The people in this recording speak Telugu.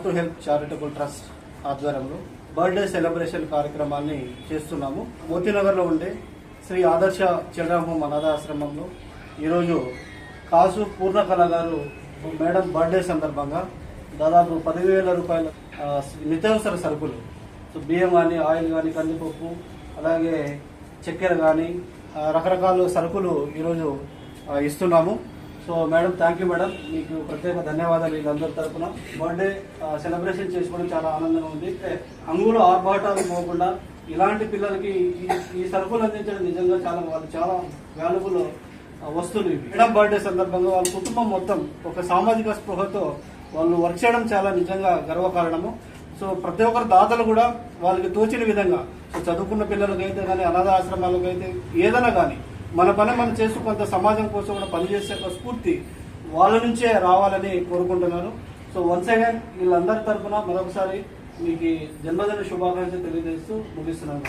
టు హెల్ప్ చారిటబుల్ ట్రస్ట్ ఆధ్వర్యంలో బర్త్డే సెలబ్రేషన్ కార్యక్రమాన్ని చేస్తున్నాము. మోతీనగర్లో ఉండే శ్రీ ఆదర్శ చిల్డ్రన్ హోమ్ అనాథాశ్రమంలో ఈరోజు కాసు పూర్ణకళ గారు మేడం బర్త్డే సందర్భంగా దాదాపు 10,000 రూపాయల నిత్యావసర సరుకులు, సో బియ్యం కానీ, ఆయిల్ కానీ, కందిపప్పు, అలాగే చక్కెర కానీ రకరకాల సరుకులు ఈరోజు ఇస్తున్నాము. So madam, thank you madam, మీకు ప్రత్యేక ధన్యవాదాలు. వీళ్ళందరి తరఫున బర్త్డే సెలబ్రేషన్ చేసుకోవడం చాలా ఆనందంగా ఉంది. అంగులు ఆర్భాటాలు పోకుండా ఇలాంటి పిల్లలకి ఈ సరుకులు అందించడం నిజంగా చాలా వాల్యుబుల్ వస్తువులు ఇవి. మేడం బర్త్డే సందర్భంగా వాళ్ళ కుటుంబం మొత్తం ఒక సామాజిక స్పృహతో వాళ్ళు వర్క్ చేయడం చాలా నిజంగా గర్వకారణము. సో ప్రతి ఒక్కరు దాతలు కూడా వాళ్ళకి తోచిన విధంగా, సో చదువుకున్న పిల్లలకైతే కానీ, అనాథ ఆశ్రమాలకైతే ఏదైనా కానీ మన పని మనం చేస్తూ కొంత సమాజం కోసం కూడా పనిచేసే ఒక స్ఫూర్తి వాళ్ళ నుంచే రావాలని కోరుకుంటున్నాను. సో వన్స్ అగైన్ వీళ్ళందరి తరఫున మరొకసారి మీకు జన్మదిన శుభాకాంక్షలు తెలియజేస్తూ ముగిస్తున్నాను.